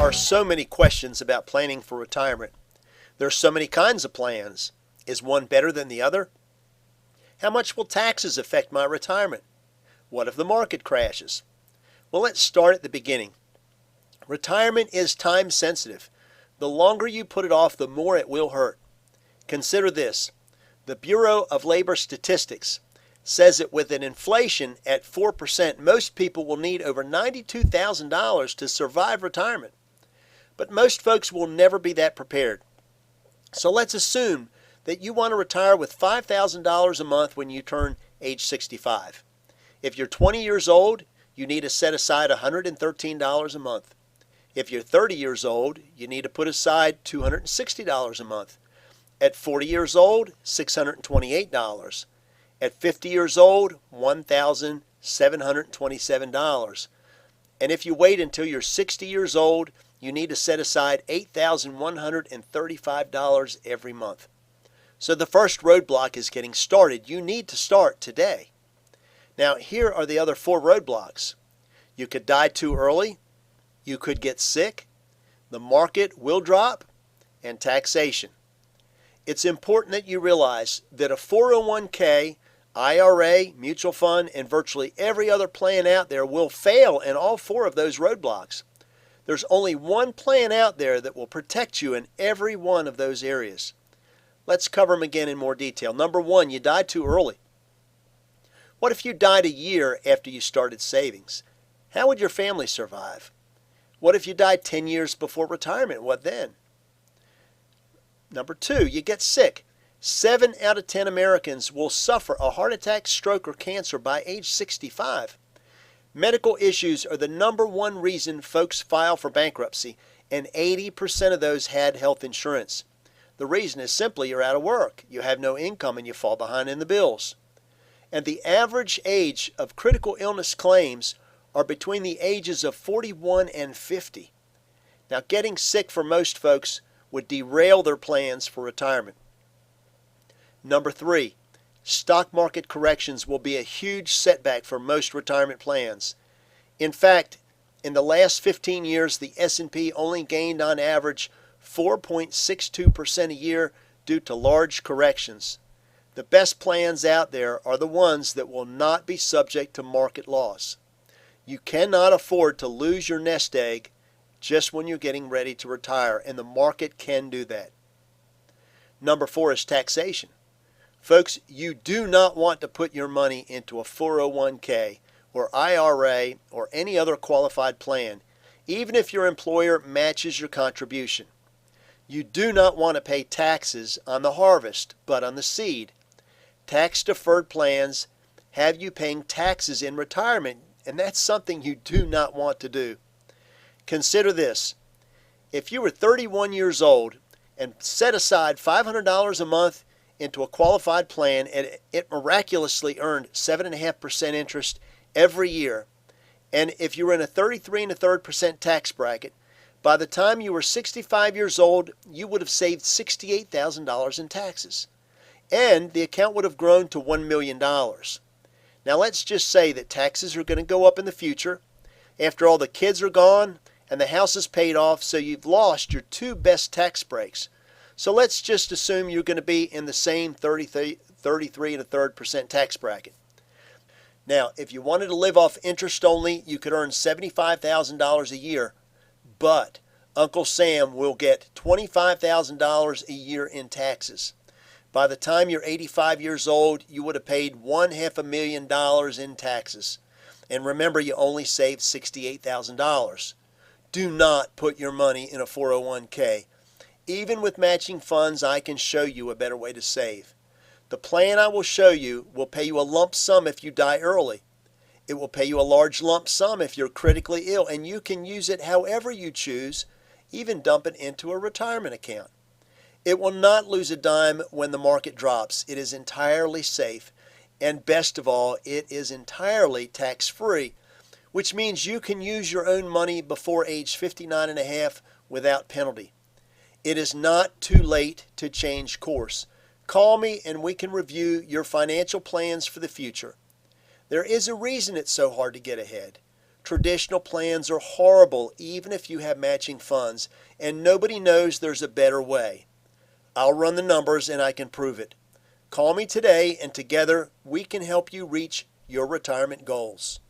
are so many questions about planning for retirement. There are so many kinds of plans. Is one better than the other? How much will taxes affect my retirement? What if the market crashes? Well, let's start at the beginning. Retirement is time sensitive. The longer you put it off, the more it will hurt. Consider this. The Bureau of Labor Statistics says that with an inflation at 4%, most people will need over $92,000 to survive retirement. But most folks will never be that prepared. So let's assume that you want to retire with $5,000 a month when you turn age 65. If you're 20 years old, you need to set aside $113 a month. If you're 30 years old, you need to put aside $260 a month. At 40 years old, $628. At 50 years old, $1,727. And if you wait until you're 60 years old, you need to set aside $8,135 every month. So the first roadblock is getting started. You need to start today. Now, here are the other 4 roadblocks. You could die too early. You could get sick. The market will drop. And taxation. It's important that you realize that a 401k, IRA, mutual fund, and virtually every other plan out there will fail in all 4 of those roadblocks. There's only one plan out there that will protect you in every one of those areas. Let's cover them again in more detail. Number 1, you died too early. What if you died a year after you started savings? How would your family survive? What if you died 10 years before retirement? What then? Number 2, you get sick. 7 out of 10 Americans will suffer a heart attack, stroke, or cancer by age 65. Medical issues are the number 1 reason folks file for bankruptcy, and 80% of those had health insurance. The reason is simply you're out of work, you have no income, and you fall behind in the bills. And the average age of critical illness claims are between the ages of 41 and 50. Now, getting sick for most folks would derail their plans for retirement. Number 3, stock market corrections will be a huge setback for most retirement plans. In fact, in the last 15 years, the S&P only gained on average 4.62% a year due to large corrections. The best plans out there are the ones that will not be subject to market loss. You cannot afford to lose your nest egg just when you're getting ready to retire, and the market can do that. Number 4 is taxation. Folks, you do not want to put your money into a 401k or IRA or any other qualified plan, even if your employer matches your contribution. You do not want to pay taxes on the harvest, but on the seed. Tax-deferred plans have you paying taxes in retirement, and that's something you do not want to do. Consider this. If you were 31 years old and set aside $500 a month into a qualified plan and it miraculously earned 7.5% interest every year, and if you were in a 33 1/3% tax bracket, by the time you were 65 years old, you would have saved $68,000 in taxes. And the account would have grown to $1 million. Now let's just say that taxes are going to go up in the future. After all, the kids are gone and the house is paid off, so you've lost your 2 best tax breaks. So let's just assume you're going to be in the same 33 1/3% tax bracket. Now, if you wanted to live off interest only, you could earn $75,000 a year, but Uncle Sam will get $25,000 a year in taxes. By the time you're 85 years old, you would have paid $500,000 in taxes. And remember, you only saved $68,000. Do not put your money in a 401k. Even with matching funds, I can show you a better way to save. The plan I will show you will pay you a lump sum if you die early. It will pay you a large lump sum if you're critically ill, and you can use it however you choose, even dump it into a retirement account. It will not lose a dime when the market drops. It is entirely safe, and best of all, it is entirely tax-free, which means you can use your own money before age 59 and a half without penalty. It is not too late to change course. Call me and we can review your financial plans for the future. There is a reason it's so hard to get ahead. Traditional plans are horrible even if you have matching funds, and nobody knows there's a better way. I'll run the numbers and I can prove it. Call me today and together we can help you reach your retirement goals.